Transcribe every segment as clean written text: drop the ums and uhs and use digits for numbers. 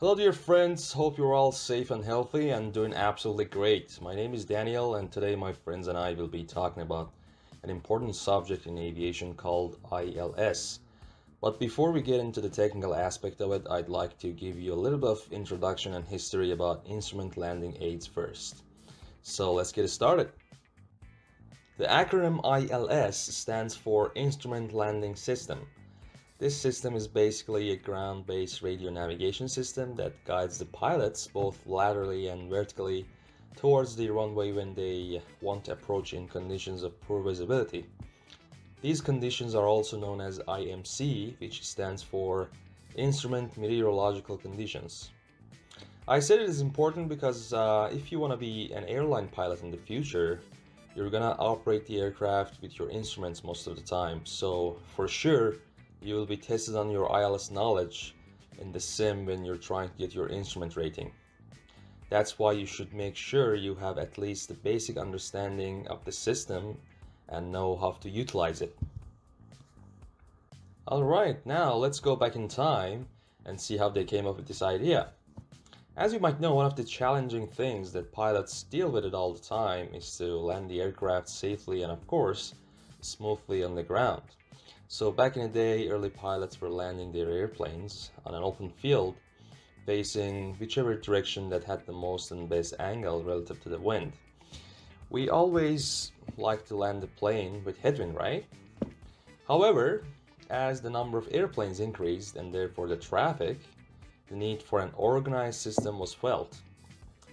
Hello, dear friends. Hope you're all safe and healthy and doing absolutely great. My name is Daniel, and today my friends and I will be talking about an important subject in aviation called ILS. But before we get into the technical aspect of it, I'd like to give you a little bit of introduction and history about instrument landing aids first. So let's get started. The acronym ILS stands for Instrument Landing System. This system is basically a ground-based radio navigation system that guides the pilots both laterally and vertically towards the runway when they want to approach in conditions of poor visibility. These conditions are also known as IMC, which stands for Instrument Meteorological Conditions. I said it is important because if you want to be an airline pilot in the future, you're gonna operate the aircraft with your instruments most of the time. So for sure, you will be tested on your ILS knowledge in the sim when you're trying to get your instrument rating. That's why you should make sure you have at least the basic understanding of the system and know how to utilize it. Alright, now let's go back in time and see how they came up with this idea. As you might know, one of the challenging things that pilots deal with it all the time is to land the aircraft safely and, of course, smoothly on the ground. So back in the day, early pilots were landing their airplanes on an open field, facing whichever direction that had the most and best angle relative to the wind. We always like to land the plane with headwind, right? However, as the number of airplanes increased and therefore the traffic, the need for an organized system was felt.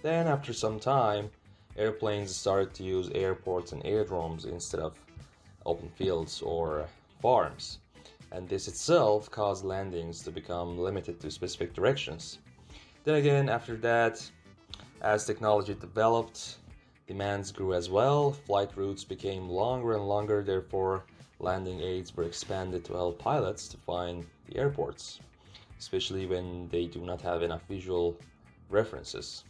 Then, after some time, airplanes started to use airports and aerodromes instead of open fields or farms, and this itself caused landings to become limited to specific directions. Then again, after that, as technology developed, demands grew as well, flight routes became longer and longer, therefore, landing aids were expanded to help pilots to find the airports, especially when they do not have enough visual references.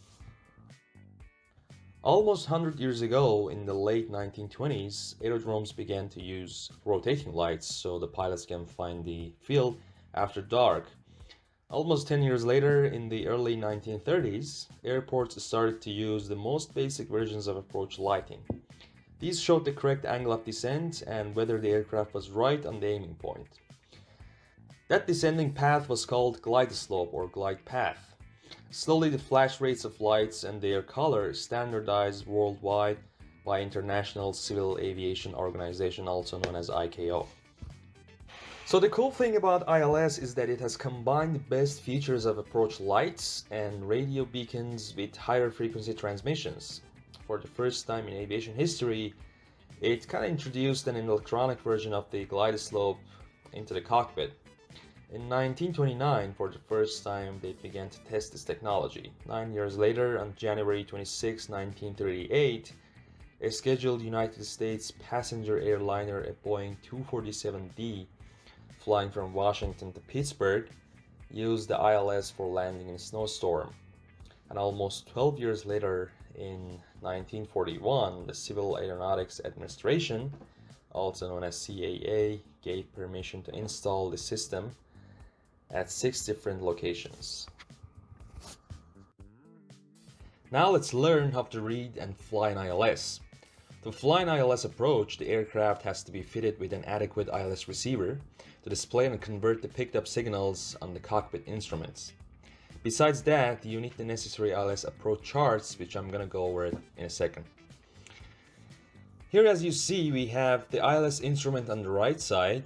Almost 100 years ago, in the late 1920s, aerodromes began to use rotating lights so the pilots can find the field after dark. Almost 10 years later, in the early 1930s, airports started to use the most basic versions of approach lighting. These showed the correct angle of descent and whether the aircraft was right on the aiming point. That descending path was called glide slope or glide path. Slowly, the flash rates of lights and their color standardized worldwide by International Civil Aviation Organization, also known as ICAO. So the cool thing about ILS is that it has combined the best features of approach lights and radio beacons with higher frequency transmissions. For the first time in aviation history, it kind of introduced an electronic version of the glide slope into the cockpit. In 1929, for the first time, they began to test this technology. 9 years later, on January 26, 1938, a scheduled United States passenger airliner, a Boeing 247D, flying from Washington to Pittsburgh, used the ILS for landing in a snowstorm. And almost 12 years later, in 1941, the Civil Aeronautics Administration, also known as CAA, gave permission to install the system at 6 different locations. Now let's learn how to read and fly an ILS. To fly an ILS approach, the aircraft has to be fitted with an adequate ILS receiver to display and convert the picked up signals on the cockpit instruments. Besides that, you need the necessary ILS approach charts, which I'm gonna go over in a second. Here, as you see, we have the ILS instrument on the right side,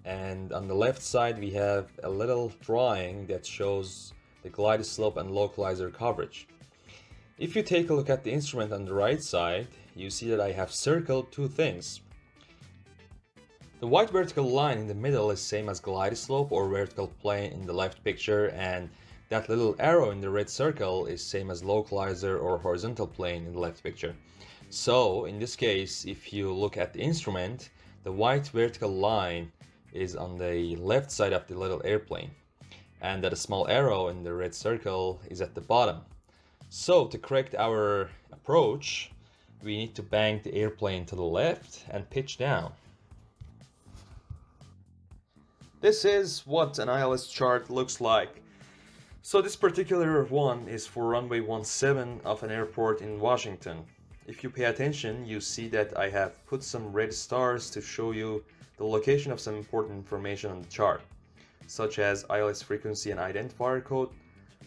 and on the left side we have a little drawing that shows the glide slope and localizer coverage. If you take a look at the instrument on the right side, you see that I have circled two things. The white vertical line in the middle is same as glide slope or vertical plane in the left picture, and that little arrow in the red circle is same as localizer or horizontal plane in the left picture. So in this case, if you look at the instrument, the white vertical line is on the left side of the little airplane, and that a small arrow in the red circle is at the bottom. So to correct our approach, we need to bank the airplane to the left and pitch down. This is what an ILS chart looks like. So this particular one is for runway 17 of an airport in Washington. If you pay attention, you see that I have put some red stars to show you the location of some important information on the chart, such as ILS frequency and identifier code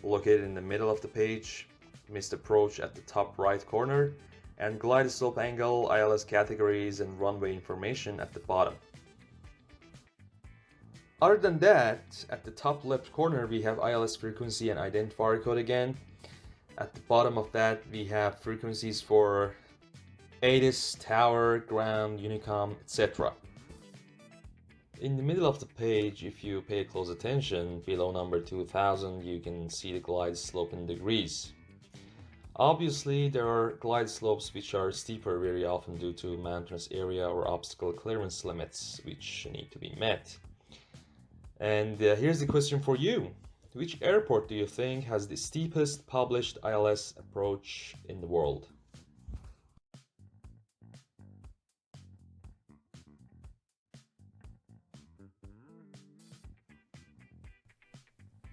located in the middle of the page, missed approach at the top right corner, and glide slope angle, ILS categories, and runway information at the bottom. Other than that, at the top left corner we have ILS frequency and identifier code again. At the bottom of that we have frequencies for ATIS, tower, ground, Unicom, etc. In the middle of the page, if you pay close attention, below number 2000 you can see the glide slope in degrees. Obviously, there are glide slopes which are steeper very often due to mountainous area or obstacle clearance limits which need to be met. And here's the question for you. Which airport do you think has the steepest published ILS approach in the world?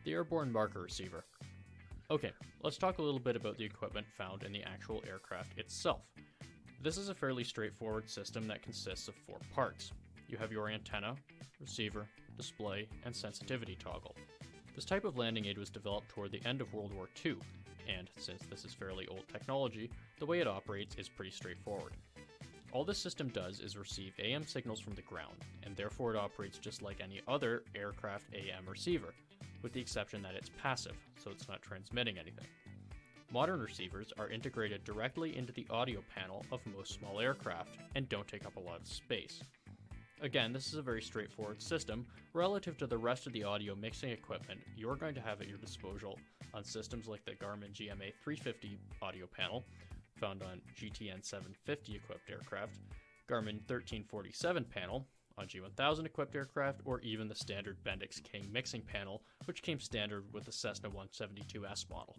The Airborne Marker Receiver. Okay, let's talk a little bit about the equipment found in the actual aircraft itself. This is a fairly straightforward system that consists of 4 parts. You have your antenna, receiver, display, and sensitivity toggle. This type of landing aid was developed toward the end of World War II, and since this is fairly old technology, the way it operates is pretty straightforward. All this system does is receive AM signals from the ground, and therefore it operates just like any other aircraft AM receiver, with the exception that it's passive, so it's not transmitting anything. Modern receivers are integrated directly into the audio panel of most small aircraft and don't take up a lot of space. Again, this is a very straightforward system. Relative to the rest of the audio mixing equipment you're going to have at your disposal on systems like the Garmin GMA 350 audio panel, found on GTN 750 equipped aircraft, Garmin 1347 panel on G1000 equipped aircraft, or even the standard Bendix King mixing panel, which came standard with the Cessna 172S model.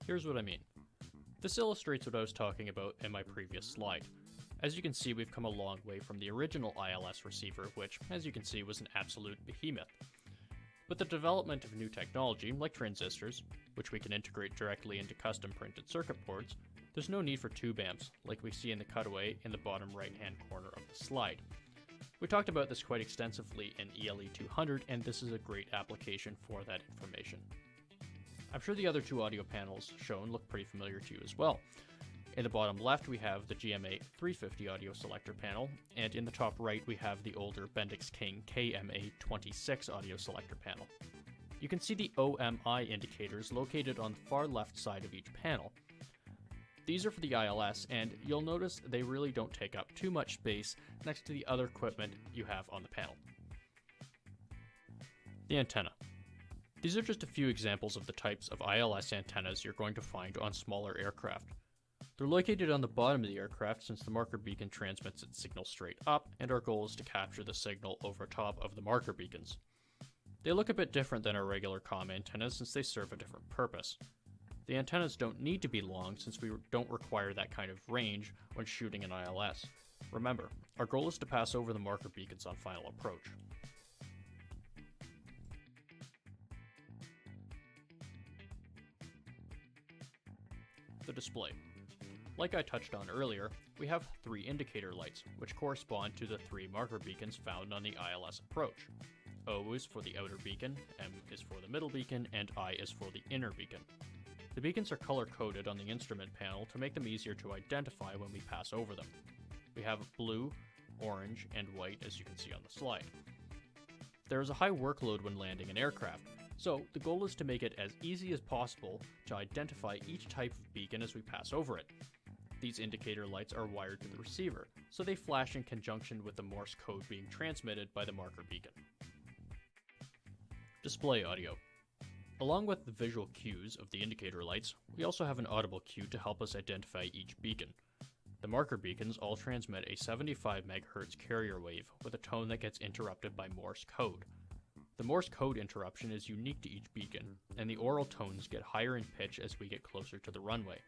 Here's what I mean. This illustrates what I was talking about in my previous slide. As you can see, we've come a long way from the original ILS receiver, which, as you can see, was an absolute behemoth. With the development of new technology, like transistors, which we can integrate directly into custom printed circuit boards, there's no need for tube amps, like we see in the cutaway in the bottom right-hand corner of the slide. We talked about this quite extensively in ELE 200, and this is a great application for that information. I'm sure the other 2 audio panels shown look pretty familiar to you as well. In the bottom left, we have the GMA 350 audio selector panel, and in the top right, we have the older Bendix King KMA 26 audio selector panel. You can see the OMI indicators located on the far left side of each panel. These are for the ILS, and you'll notice they really don't take up too much space next to the other equipment you have on the panel. The antenna. These are just a few examples of the types of ILS antennas you're going to find on smaller aircraft. They're located on the bottom of the aircraft since the marker beacon transmits its signal straight up, and our goal is to capture the signal over top of the marker beacons. They look a bit different than our regular comm antennas since they serve a different purpose. The antennas don't need to be long since we don't require that kind of range when shooting an ILS. Remember, our goal is to pass over the marker beacons on final approach. The display. Like I touched on earlier, we have 3 indicator lights, which correspond to the 3 marker beacons found on the ILS approach. O is for the outer beacon, M is for the middle beacon, and I is for the inner beacon. The beacons are color-coded on the instrument panel to make them easier to identify when we pass over them. We have blue, orange, and white as you can see on the slide. There is a high workload when landing an aircraft, so the goal is to make it as easy as possible to identify each type of beacon as we pass over it. These indicator lights are wired to the receiver, so they flash in conjunction with the Morse code being transmitted by the marker beacon. Display audio. Along with the visual cues of the indicator lights, we also have an audible cue to help us identify each beacon. The marker beacons all transmit a 75 MHz carrier wave with a tone that gets interrupted by Morse code. The Morse code interruption is unique to each beacon, and the oral tones get higher in pitch as we get closer to the runway.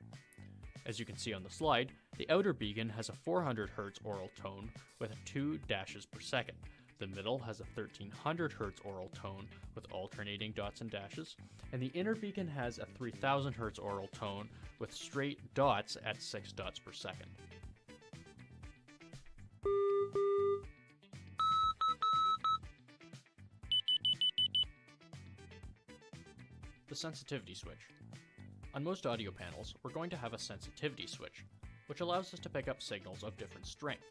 As you can see on the slide, the outer beacon has a 400 Hz oral tone with 2 dashes per second. The middle has a 1300 Hz aural tone with alternating dots and dashes, and the inner beacon has a 3000 Hz aural tone with straight dots at 6 dots per second. The sensitivity switch. On most audio panels, we're going to have a sensitivity switch, which allows us to pick up signals of different strength.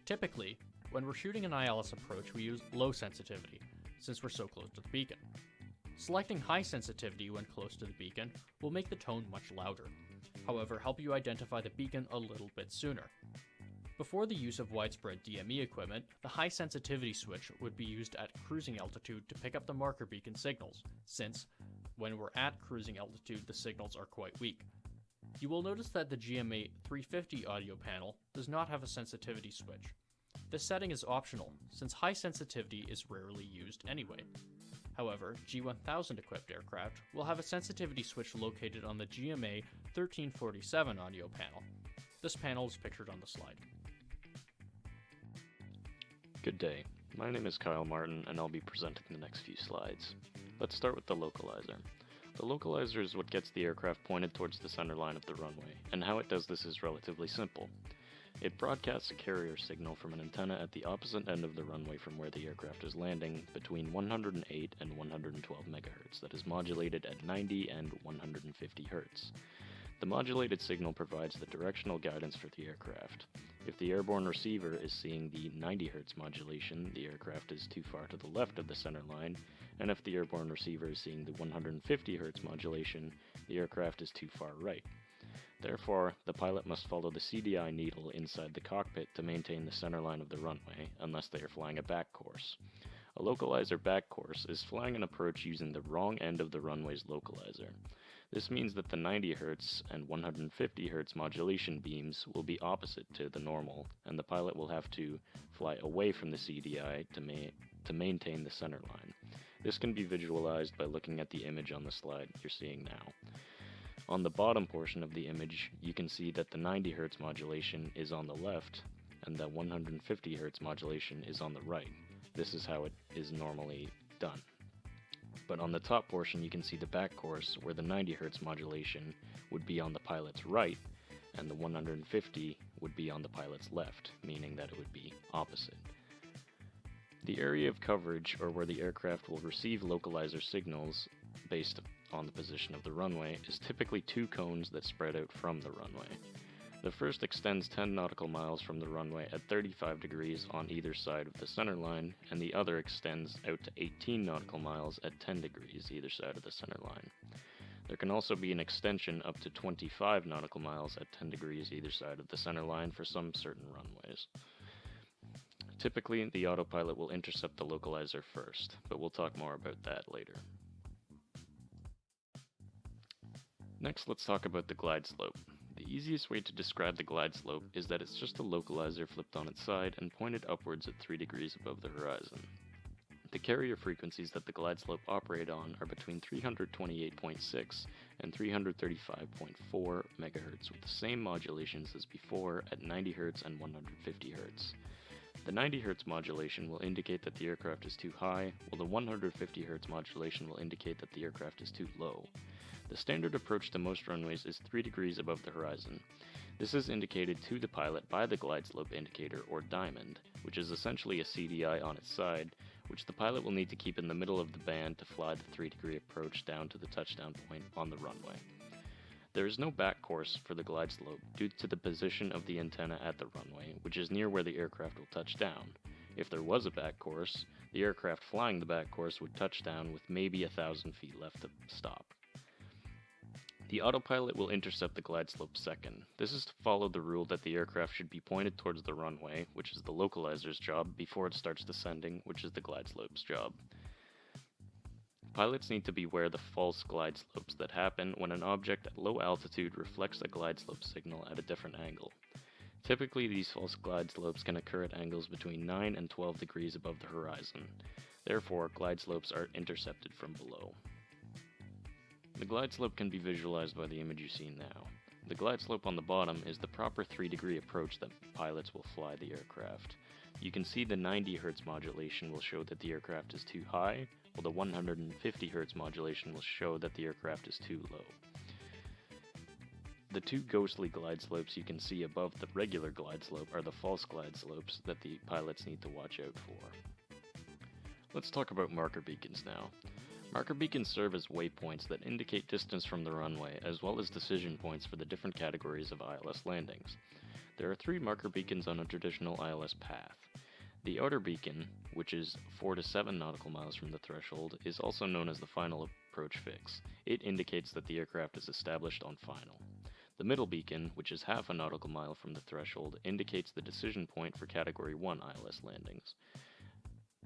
Typically, when we're shooting an ILS approach, we use low sensitivity, since we're so close to the beacon. Selecting high sensitivity when close to the beacon will make the tone much louder, however help you identify the beacon a little bit sooner. Before the use of widespread DME equipment, the high sensitivity switch would be used at cruising altitude to pick up the marker beacon signals, since when we're at cruising altitude the signals are quite weak. You will notice that the GMA 350 audio panel does not have a sensitivity switch. This setting is optional, since high sensitivity is rarely used anyway. However, G1000 equipped aircraft will have a sensitivity switch located on the GMA 1347 audio panel. This panel is pictured on the slide. Good day, my name is Kyle Martin and I'll be presenting the next few slides. Let's start with the localizer. The localizer is what gets the aircraft pointed towards the center line of the runway, and how it does this is relatively simple. It broadcasts a carrier signal from an antenna at the opposite end of the runway from where the aircraft is landing between 108 and 112 MHz that is modulated at 90 and 150 Hz. The modulated signal provides the directional guidance for the aircraft. If the airborne receiver is seeing the 90 Hz modulation, the aircraft is too far to the left of the center line, and if the airborne receiver is seeing the 150 Hz modulation, the aircraft is too far right. Therefore, the pilot must follow the CDI needle inside the cockpit to maintain the center line of the runway, unless they are flying a back course. A localizer back course is flying an approach using the wrong end of the runway's localizer. This means that the 90 Hz and 150 Hz modulation beams will be opposite to the normal, and the pilot will have to fly away from the CDI to maintain the center line. This can be visualized by looking at the image on the slide you're seeing now. On the bottom portion of the image, you can see that the 90 Hz modulation is on the left, and the 150 Hz modulation is on the right. This is how it is normally done. But on the top portion you can see the back course where the 90 Hz modulation would be on the pilot's right and the 150 would be on the pilot's left, meaning that it would be opposite. The area of coverage, or where the aircraft will receive localizer signals based on the position of the runway, is typically two cones that spread out from the runway. The first extends 10 nautical miles from the runway at 35 degrees on either side of the center line, and the other extends out to 18 nautical miles at 10 degrees either side of the center line. There can also be an extension up to 25 nautical miles at 10 degrees either side of the center line for some certain runways. Typically, the autopilot will intercept the localizer first, but we'll talk more about that later. Next, let's talk about the glide slope. The easiest way to describe the glide slope is that it's just a localizer flipped on its side and pointed upwards at 3 degrees above the horizon. The carrier frequencies that the glide slope operate on are between 328.6 and 335.4 MHz with the same modulations as before at 90 Hz and 150 Hz. The 90 Hz modulation will indicate that the aircraft is too high, while the 150 Hz modulation will indicate that the aircraft is too low. The standard approach to most runways is 3 degrees above the horizon. This is indicated to the pilot by the glide slope indicator, or diamond, which is essentially a CDI on its side, which the pilot will need to keep in the middle of the band to fly the 3-degree approach down to the touchdown point on the runway. There is no back course for the glide slope due to the position of the antenna at the runway, which is near where the aircraft will touch down. If there was a back course, the aircraft flying the back course would touch down with maybe 1,000 feet left to stop. The autopilot will intercept the glide slope second. This is to follow the rule that the aircraft should be pointed towards the runway, which is the localizer's job, before it starts descending, which is the glide slope's job. Pilots need to beware the false glide slopes that happen when an object at low altitude reflects a glide slope signal at a different angle. Typically, these false glide slopes can occur at angles between 9 and 12 degrees above the horizon. Therefore, glide slopes are intercepted from below. The glide slope can be visualized by the image you see now. The glide slope on the bottom is the proper 3-degree approach that pilots will fly the aircraft. You can see the 90 Hz modulation will show that the aircraft is too high, while the 150 Hz modulation will show that the aircraft is too low. The two ghostly glide slopes you can see above the regular glide slope are the false glide slopes that the pilots need to watch out for. Let's talk about marker beacons now. Marker beacons serve as waypoints that indicate distance from the runway, as well as decision points for the different categories of ILS landings. There are 3 marker beacons on a traditional ILS path. The outer beacon, which is 4 to 7 nautical miles from the threshold, is also known as the final approach fix. It indicates that the aircraft is established on final. The middle beacon, which is half a nautical mile from the threshold, indicates the decision point for Category 1 ILS landings.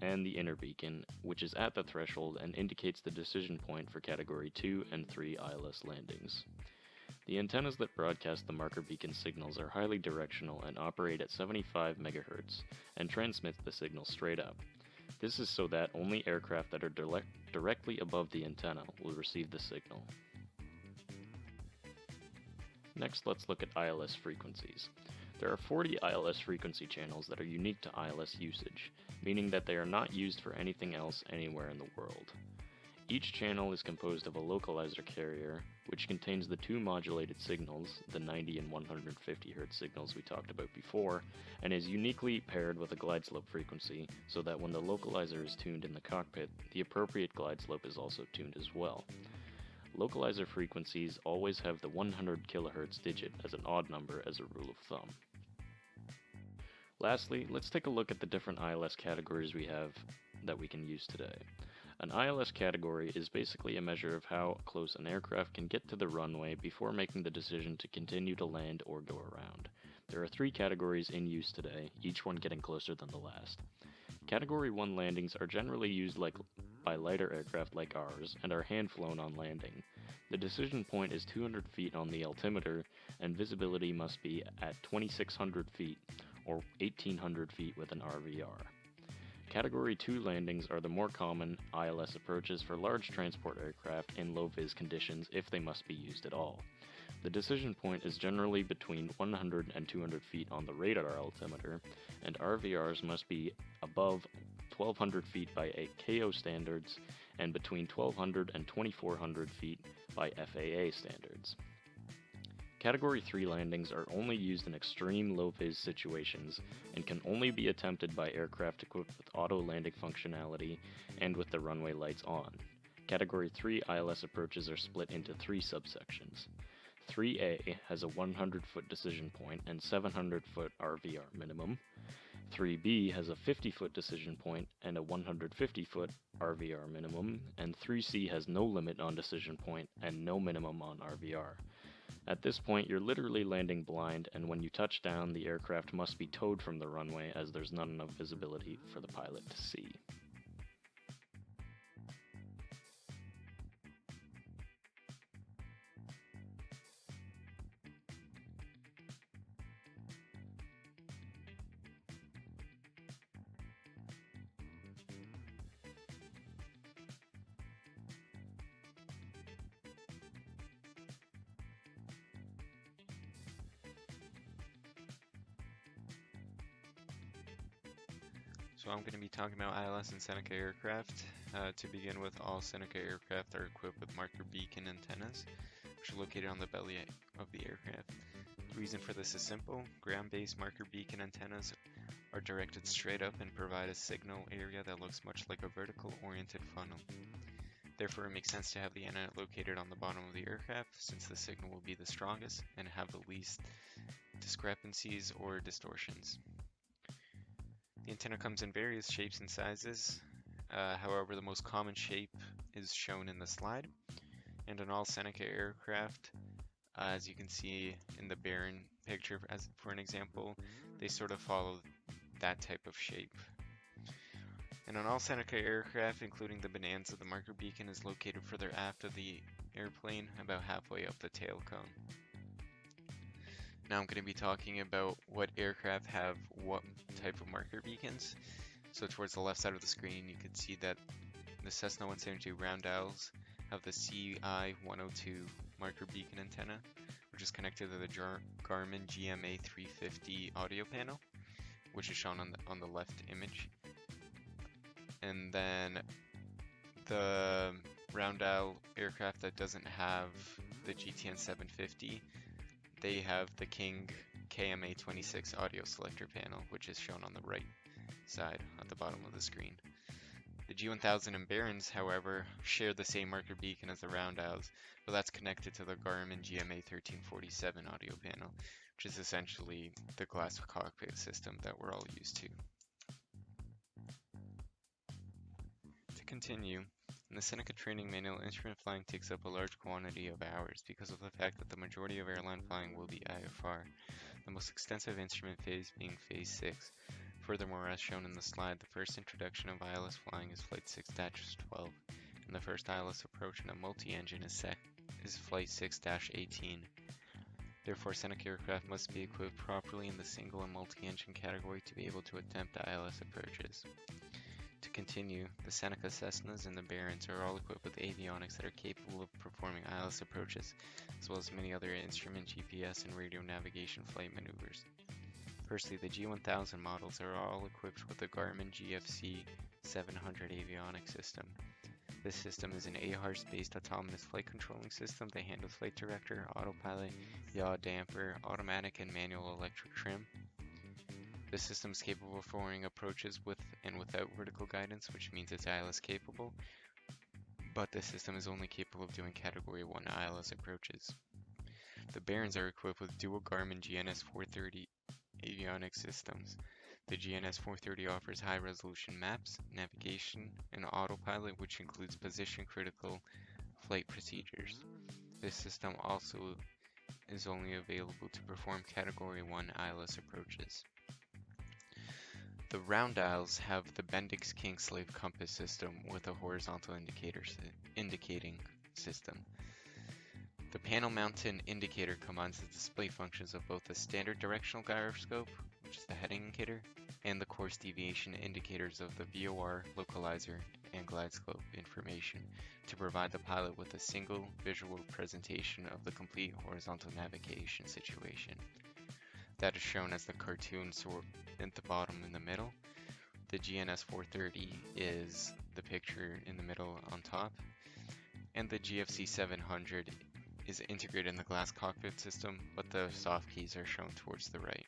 And the inner beacon, which is at the threshold and indicates the decision point for Category 2 and 3 ILS landings. The antennas that broadcast the marker beacon signals are highly directional and operate at 75 MHz and transmit the signal straight up. This is so that only aircraft that are directly above the antenna will receive the signal. Next, let's look at ILS frequencies. There are 40 ILS frequency channels that are unique to ILS usage, meaning that they are not used for anything else anywhere in the world. Each channel is composed of a localizer carrier, which contains the 2 modulated signals, the 90 and 150 Hz signals we talked about before, and is uniquely paired with a glide slope frequency, so that when the localizer is tuned in the cockpit, the appropriate glide slope is also tuned as well. Localizer frequencies always have the 100 kHz digit as an odd number as a rule of thumb. Lastly, let's take a look at the different ILS categories we have that we can use today. An ILS category is basically a measure of how close an aircraft can get to the runway before making the decision to continue to land or go around. There are 3 categories in use today, each one getting closer than the last. Category 1 landings are generally used by lighter aircraft like ours and are hand-flown on landing. The decision point is 200 feet on the altimeter, and visibility must be at 2,600 feet or 1,800 feet with an RVR. Category 2 landings are the more common ILS approaches for large transport aircraft in low-vis conditions if they must be used at all. The decision point is generally between 100 and 200 feet on the radar altimeter, and RVRs must be above 1,200 feet by KO standards and between 1,200 and 2,400 feet by FAA standards. Category 3 landings are only used in extreme low-vis situations and can only be attempted by aircraft equipped with auto landing functionality and with the runway lights on. Category 3 ILS approaches are split into 3 subsections. 3A has a 100-foot decision point and 700-foot RVR minimum. 3B has a 50-foot decision point and a 150-foot RVR minimum, and 3C has no limit on decision point and no minimum on RVR. At this point, you're literally landing blind, and when you touch down, the aircraft must be towed from the runway as there's not enough visibility for the pilot to see. So I'm going to be talking about ILS and Seneca aircraft. To begin with, all Seneca aircraft are equipped with marker beacon antennas, which are located on the belly of the aircraft. The reason for this is simple. Ground-based marker beacon antennas are directed straight up and provide a signal area that looks much like a vertical oriented funnel. Therefore, it makes sense to have the antenna located on the bottom of the aircraft, since the signal will be the strongest and have the least discrepancies or distortions. The antenna comes in various shapes and sizes. However, the most common shape is shown in the slide. And on all Seneca aircraft, as you can see in the Baron picture for an example, they sort of follow that type of shape. And on all Seneca aircraft, including the Bonanza, the marker beacon is located further aft of the airplane, about halfway up the tail cone. Now I'm going to be talking about what aircraft have what type of marker beacons. So towards the left side of the screen, you can see that the Cessna 172 round dials have the CI-102 marker beacon antenna, which is connected to the Garmin GMA 350 audio panel, which is shown on the left image. And then the round dial aircraft that doesn't have the GTN 750, they have the King KMA 26 audio selector panel, which is shown on the right side at the bottom of the screen. The G1000 and Barons, however, share the same marker beacon as the round dials, but that's connected to the Garmin GMA 1347 audio panel, which is essentially the glass cockpit system that we're all used to. To continue, in the Seneca training manual, instrument flying takes up a large quantity of hours because of the fact that the majority of airline flying will be IFR, the most extensive instrument phase being Phase 6. Furthermore, as shown in the slide, the first introduction of ILS flying is Flight 6-12, and the first ILS approach in a multi-engine is Flight 6-18. Therefore, Seneca aircraft must be equipped properly in the single and multi-engine category to be able to attempt ILS approaches. To continue, the Seneca Cessnas and the Barons are all equipped with avionics that are capable of performing ILS approaches, as well as many other instrument, GPS, and radio navigation flight maneuvers. Firstly, the G1000 models are all equipped with the Garmin GFC 700 avionics system. This system is an AHRS-based autonomous flight controlling system that handles flight director, autopilot, yaw damper, automatic and manual electric trim. This system is capable of performing approaches with and without vertical guidance, which means it's ILS capable, but this system is only capable of doing Category 1 ILS approaches. The Barons are equipped with dual Garmin GNS 430 avionics systems. The GNS 430 offers high-resolution maps, navigation, and autopilot, which includes position-critical flight procedures. This system also is only available to perform Category 1 ILS approaches. The round dials have the Bendix Kingslave compass system with a horizontal indicating system. The panel-mounted indicator combines the display functions of both the standard directional gyroscope, which is the heading indicator, and the course deviation indicators of the VOR, localizer, and glide slope information to provide the pilot with a single visual presentation of the complete horizontal navigation situation. That is shown as the cartoon at the bottom in the middle. The GNS 430 is the picture in the middle on top, and the GFC 700 is integrated in the glass cockpit system, but the soft keys are shown towards the right.